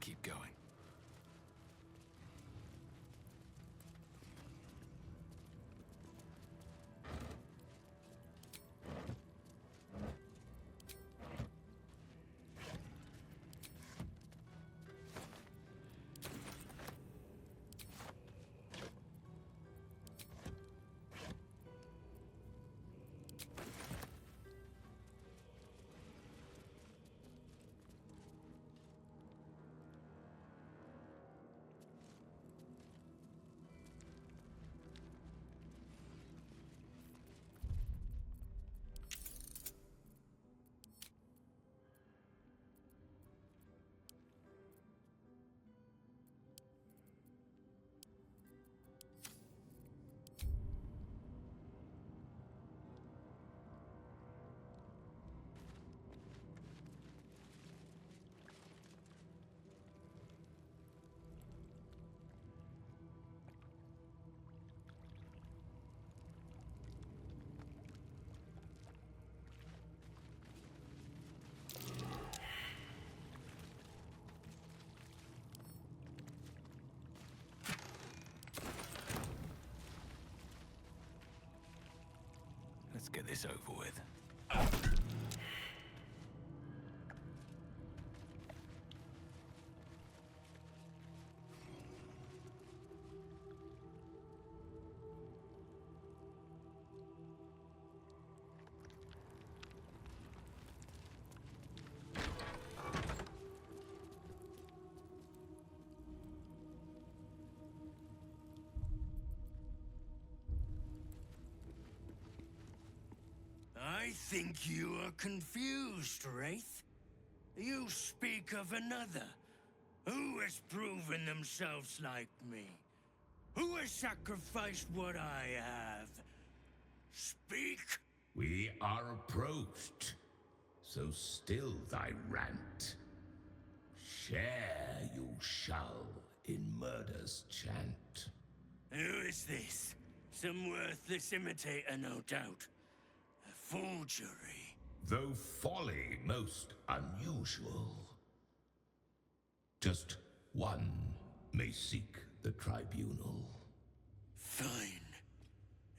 keep going. Let's get this over with. I think you are confused, Wraith. You speak of another. Who has proven themselves like me? Who has sacrificed what I have? Speak! We are approached, so still thy rant. Share you shall in murder's chant. Who is this? Some worthless imitator, no doubt. A forgery. Though folly most unusual. Just one may seek the tribunal. Fine.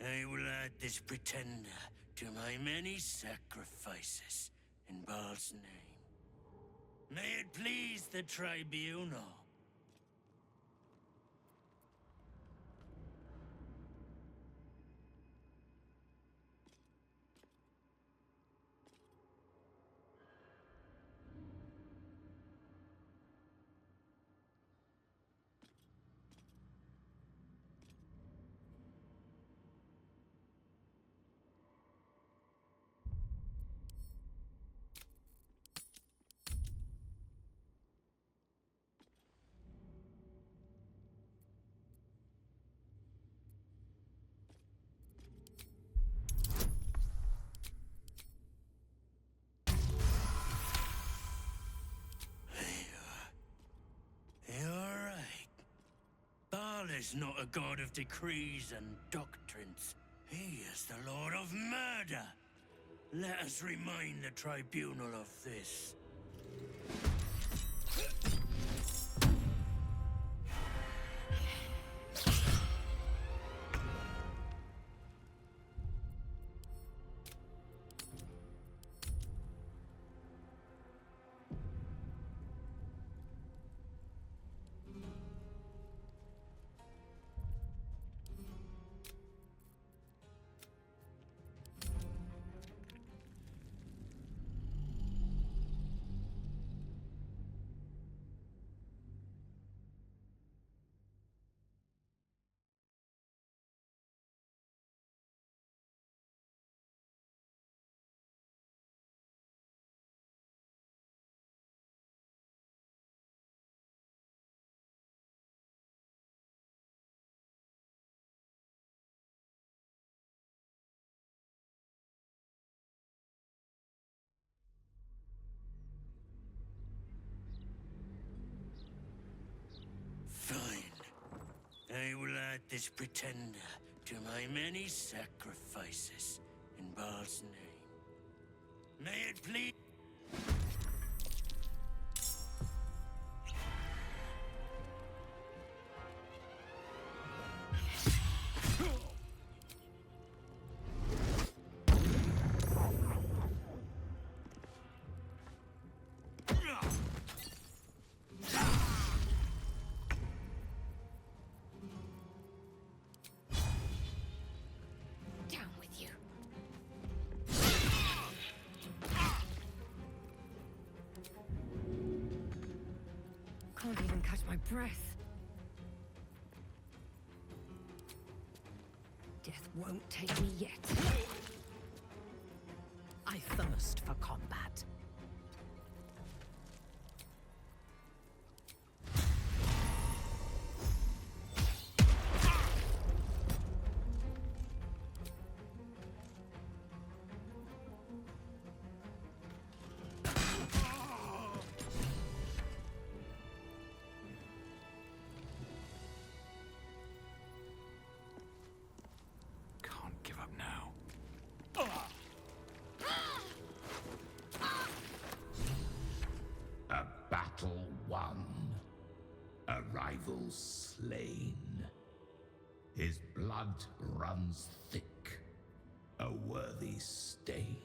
I will add this pretender to my many sacrifices in Baal's name. May it please the tribunal. Is not a god of decrees and doctrines. He is the lord of murder. Let us remind the tribunal of this. I will add this pretender to my many sacrifices in Baal's name. May it please... Can't even catch my breath. Death won't take me yet. I thirst for combat. Can't give up now. A battle won. A rival slain. His blood runs thick. A worthy stain.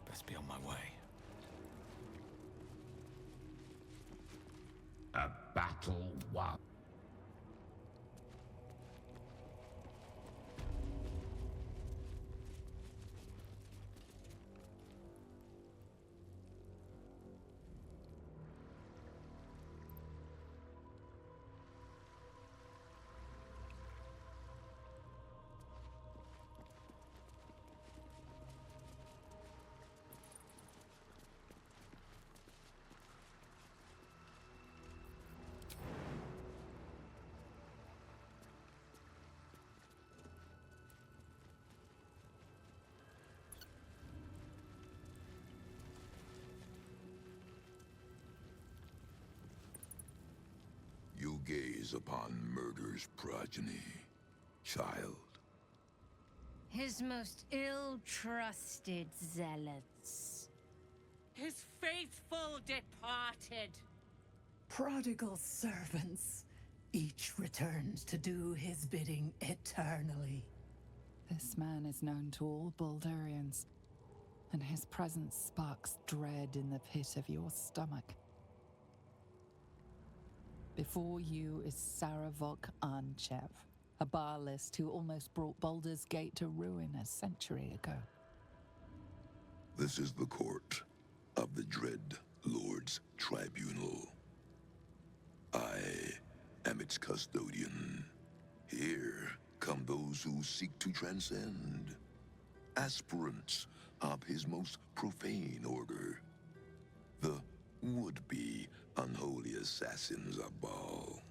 Best be on my way. A battle won. You gaze upon murder's progeny, child. His most ill-trusted zealots. His faithful departed. Prodigal servants. Each returns to do his bidding eternally. This man is known to all Baldurians, and his presence sparks dread in the pit of your stomach. Before you is Saravok Arnchev, a Baalist who almost brought Baldur's Gate to ruin a century ago. This is the court of the Dread Lord's Tribunal. I am its custodian. Here come those who seek to transcend, aspirants of his most profane order, the would-be unholy assassins of Baal.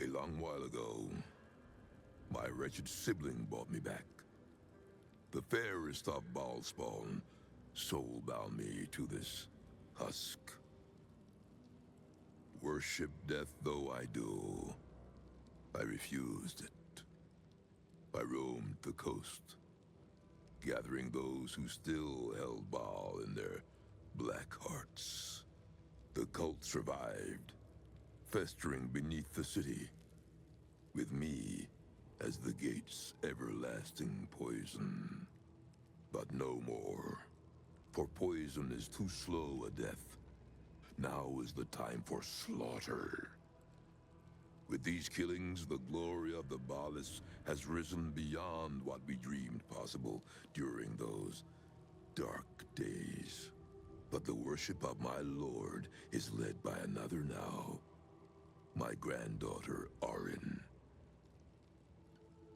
A long while ago, my wretched sibling brought me back. The fairest of Baal spawn soul-bound me to this husk. Worship death though I do, I refused it. I roamed the coast, gathering those who still held Baal in their black hearts. The cult survived, festering beneath the city, with me as the gate's everlasting poison. But no more, for poison is too slow a death. Now is the time for slaughter. With these killings, the glory of the Baalis has risen beyond what we dreamed possible during those dark days. But the worship of my lord is led by another now. My granddaughter, Orin.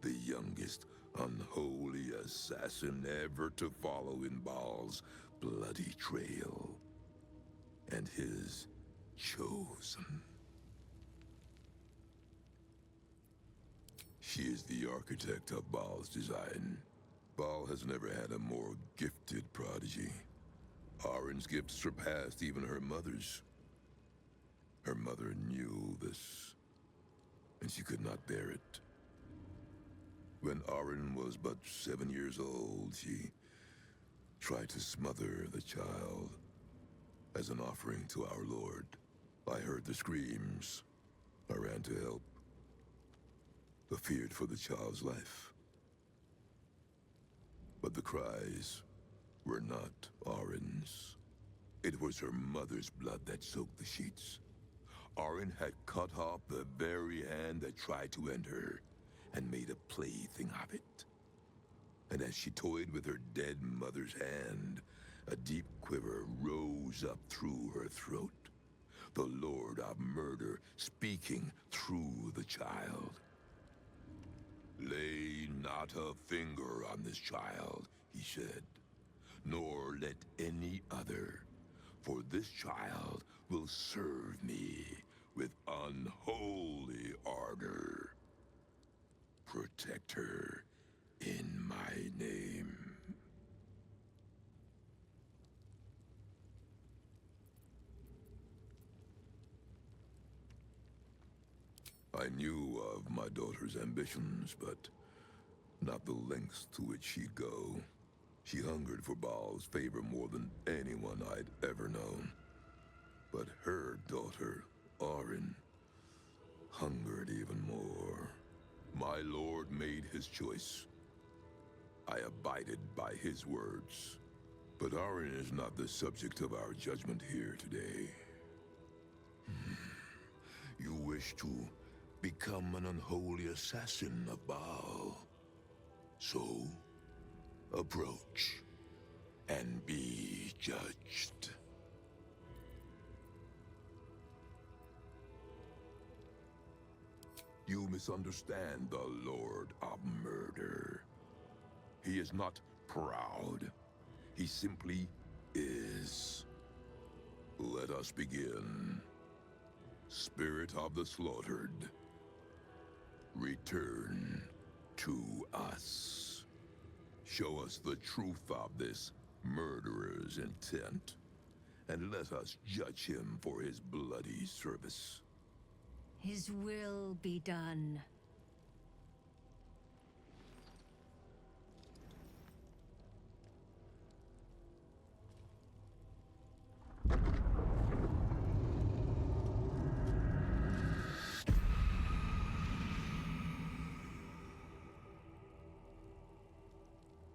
The youngest unholy assassin ever to follow in Baal's bloody trail. And his chosen. She is the architect of Baal's design. Baal has never had a more gifted prodigy. Orin's gifts surpassed even her mother's. Her mother knew this, and she could not bear it. When Orin was but 7 years old, she tried to smother the child as an offering to our Lord. I heard the screams. I ran to help, but feared for the child's life. But the cries were not Orin's. It was her mother's blood that soaked the sheets. Orin had cut off the very hand that tried to end her, and made a plaything of it. And as she toyed with her dead mother's hand, a deep quiver rose up through her throat. The Lord of Murder speaking through the child. Lay not a finger on this child, he said, nor let any other, for this child will serve me with unholy ardor. Protect her in my name. I knew of my daughter's ambitions, but not the lengths to which she'd go. She hungered for Baal's favor more than anyone I'd ever known. But her daughter, Orin, hungered even more. My lord made his choice. I abided by his words. But Orin is not the subject of our judgment here today. You wish to become an unholy assassin of Baal. So, approach and be judged. You misunderstand the Lord of Murder. He is not proud. He simply is. Let us begin. Spirit of the slaughtered, return to us. Show us the truth of this murderer's intent, and let us judge him for his bloody service. His will be done.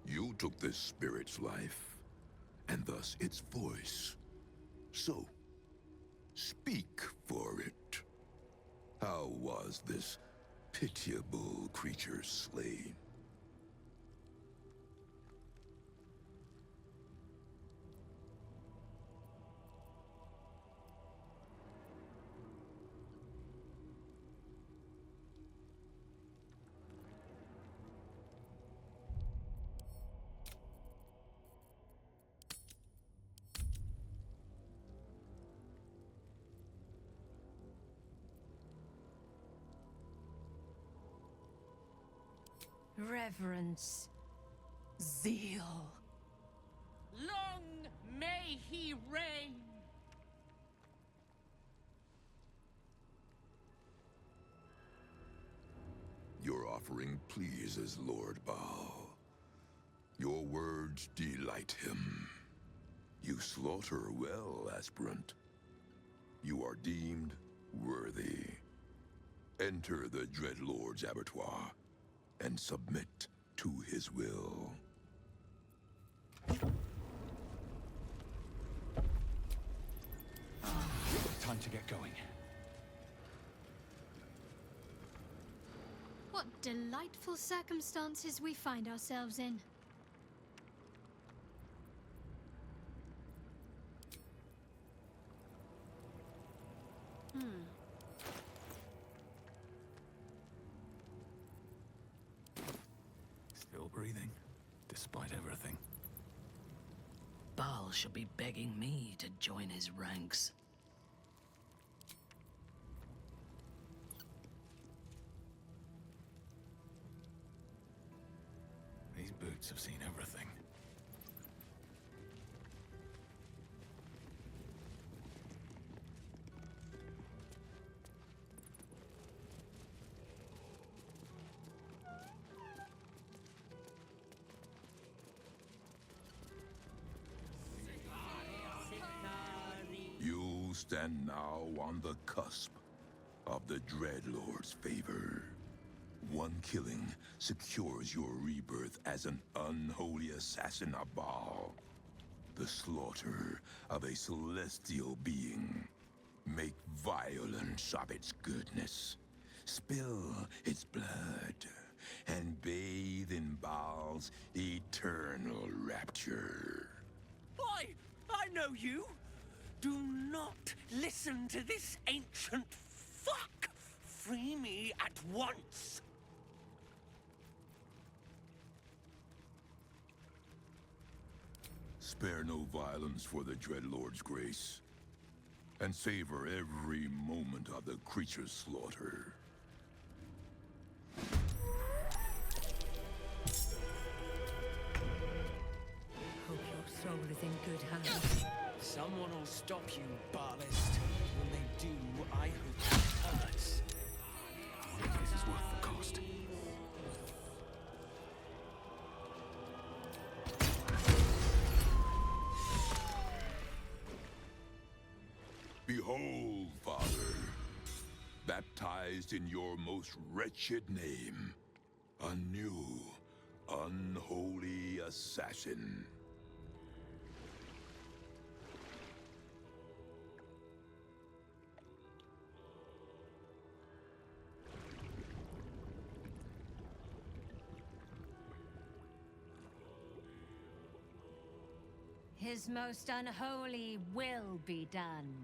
You took this spirit's life, and thus its voice. So, speak for it. How was this pitiable creature slain? Reverence. Zeal. Long may he reign! Your offering pleases Lord Baal. Your words delight him. You slaughter well, aspirant. You are deemed worthy. Enter the Dreadlord's abattoir and submit to his will. Time to get going. What delightful circumstances we find ourselves in. Still breathing, despite everything. Baal should be begging me to join his ranks. These boots have seen everything. You stand now on the cusp of the Dreadlord's favor. One killing secures your rebirth as an unholy assassin of Baal. The slaughter of a celestial being. Make violence of its goodness. Spill its blood. And bathe in Baal's eternal rapture. I know you! Do not listen to this ancient fuck! Free me at once! Spare no violence for the Dreadlord's grace, and savor every moment of the creature's slaughter. Hope your soul is in good hands. Someone will stop you, Baalist. When they do, I hope it hurts. This is worth the cost. Behold, Father, baptized in your most wretched name, a new, unholy assassin. His most unholy will be done.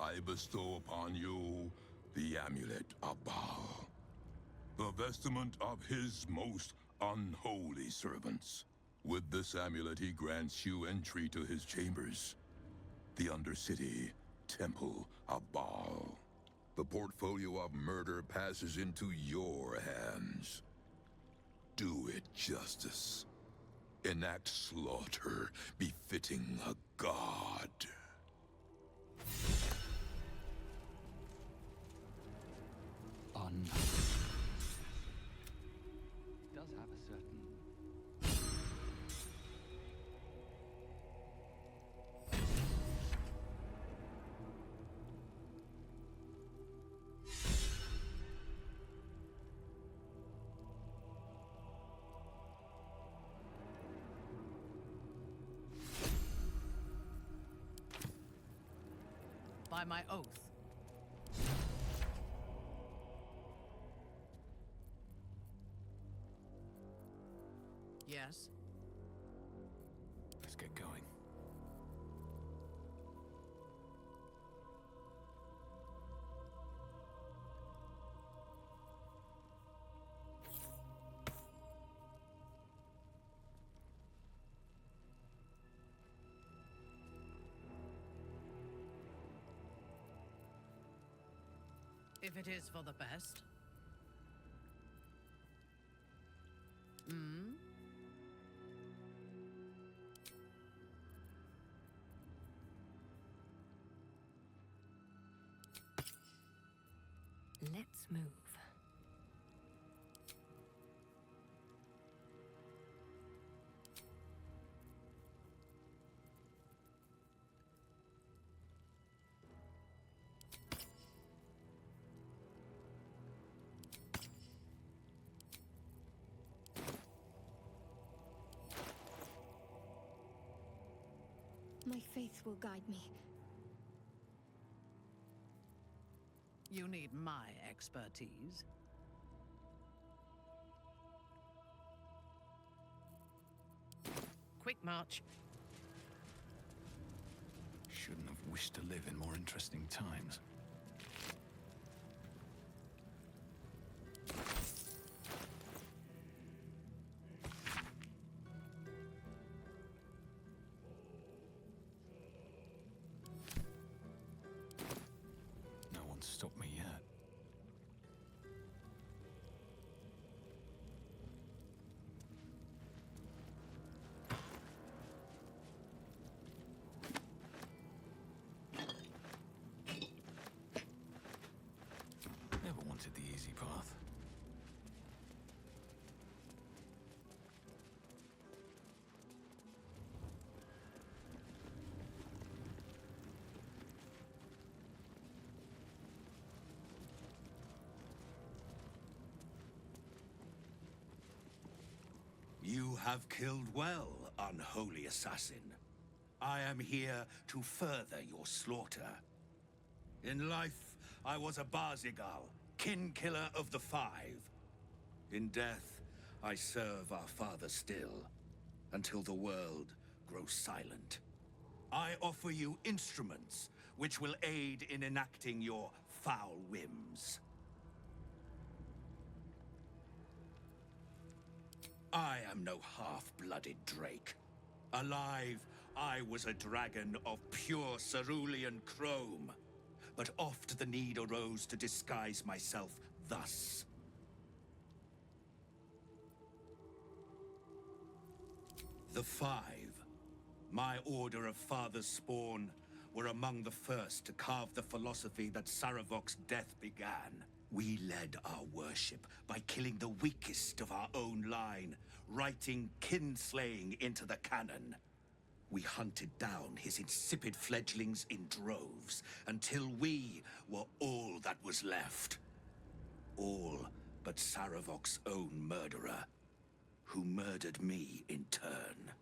I bestow upon you the amulet of Baal, the vestment of his most unholy servants. With this amulet, he grants you entry to his chambers, the Undercity Temple of Baal. The portfolio of murder passes into your hands. Do it justice. Enact slaughter befitting a god. Does have a certain... By my oath. Yes. Let's get going. If it is for the best. move. My faith will guide me. You need my expertise. Quick march. Shouldn't have wished to live in more interesting times. No one's stopped me yet. Never wanted the easy path. You have killed well, unholy assassin. I am here to further your slaughter. In life, I was a Barzigal, kin killer of the Five. In death, I serve our father still, until the world grows silent. I offer you instruments which will aid in enacting your foul whims. I am no half-blooded Drake. Alive, I was a dragon of pure cerulean chrome. But oft the need arose to disguise myself thus. The Five, my order of father's spawn, were among the first to carve the philosophy that Saravok's death began. We led our worship by killing the weakest of our own line, writing kinslaying into the canon. We hunted down his insipid fledglings in droves, until we were all that was left. All but Saravok's own murderer, who murdered me in turn.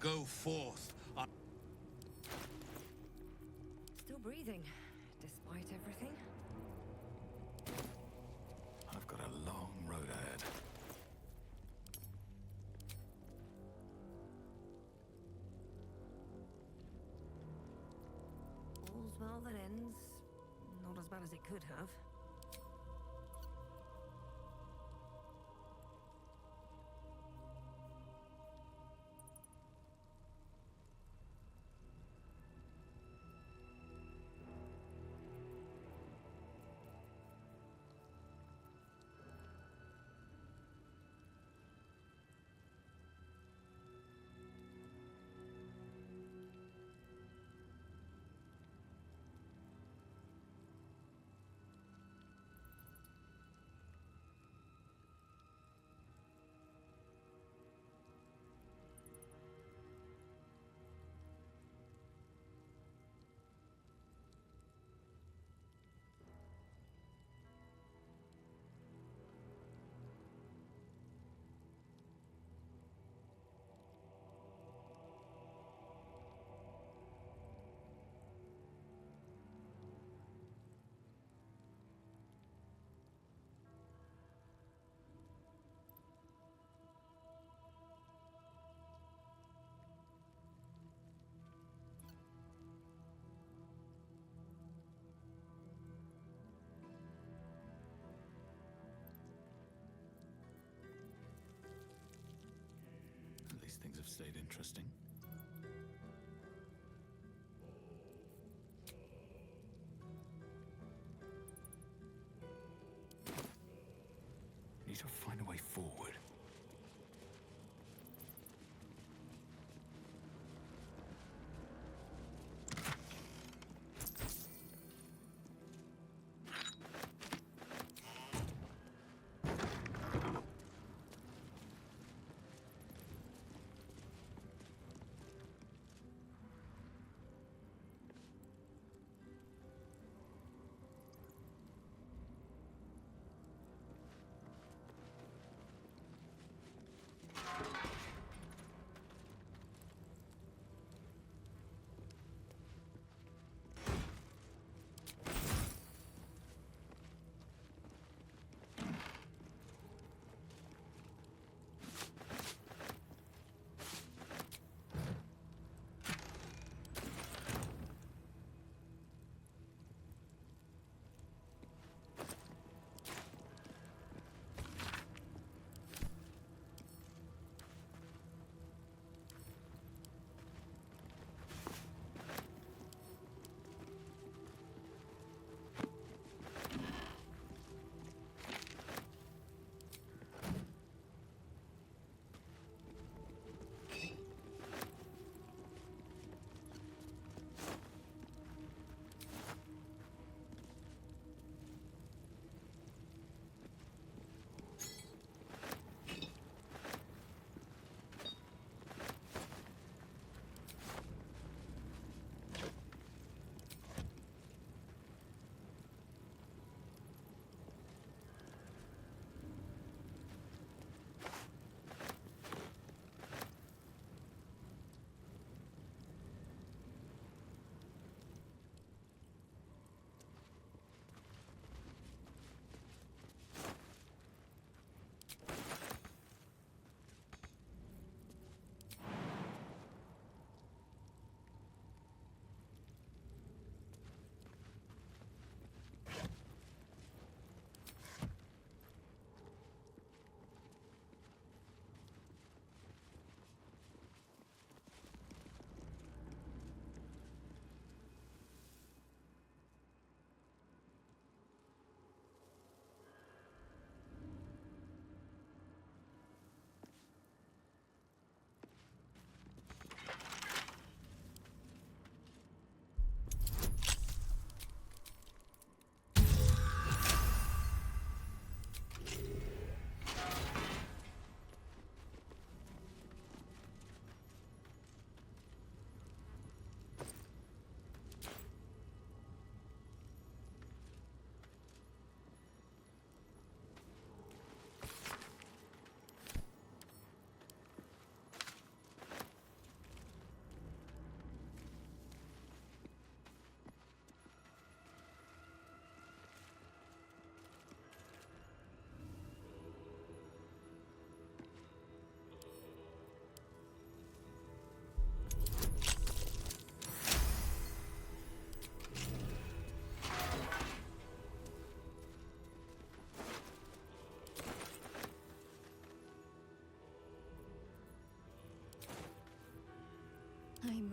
go forth. Still breathing, despite everything. I've got a long road ahead. All's well that ends. Not as bad as it could have. At least things have stayed interesting. Need to find a way forward.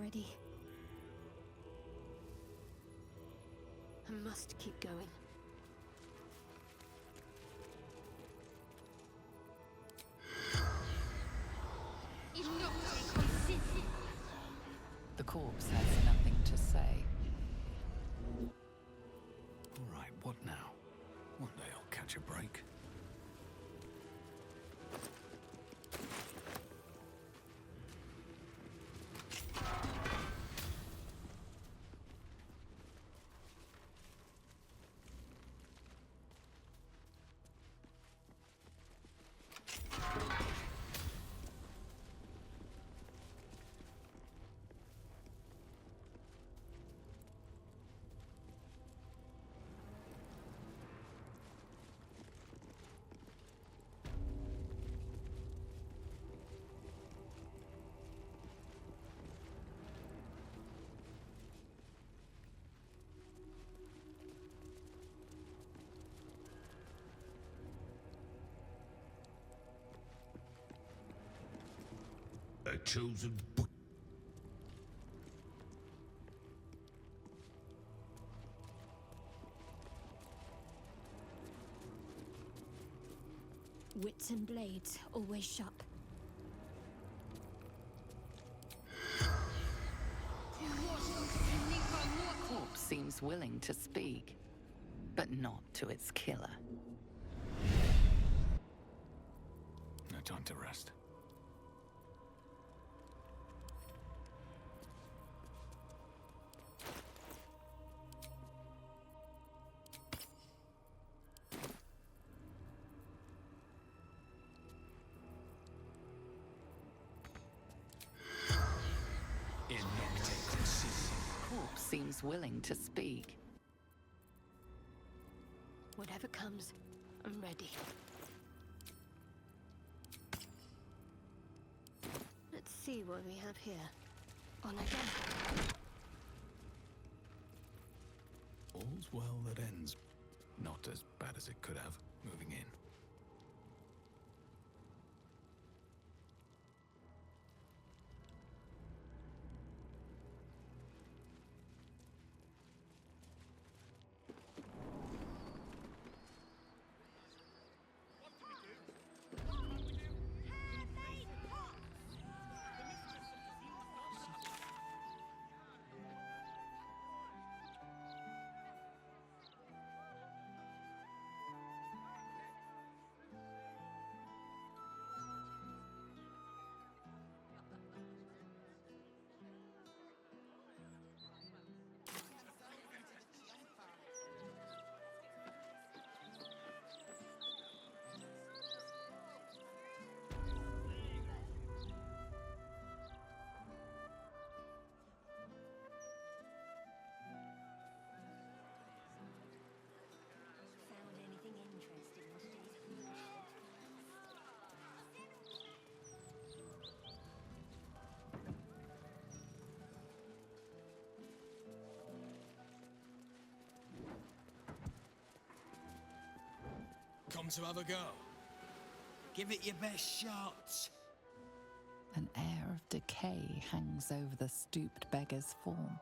already. I must keep going. The corpse has nothing to say. All right, what now? One day I'll catch a break. A chosen book. Wits and blades, always sharp. Corpse seems willing to speak, but not to its killer. No time to rest. Corpse seems willing to speak. Whatever comes, I'm ready. Let's see what we have here. On again. All's well that ends. Not as bad as it could have. Moving in. Come to have a go. Give it your best shot. An air of decay hangs over the stooped beggar's form.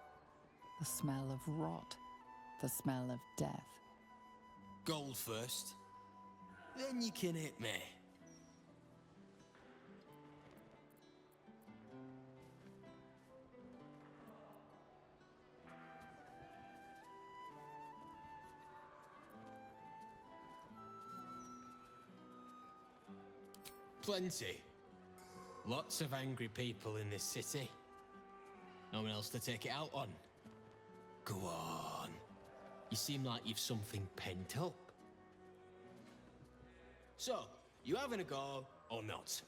The smell of rot, the smell of death. Gold first, then you can hit me. Plenty. Lots of angry people in this city. No one else to take it out on. Go on. You seem like you've something pent up. So, you having a go or not?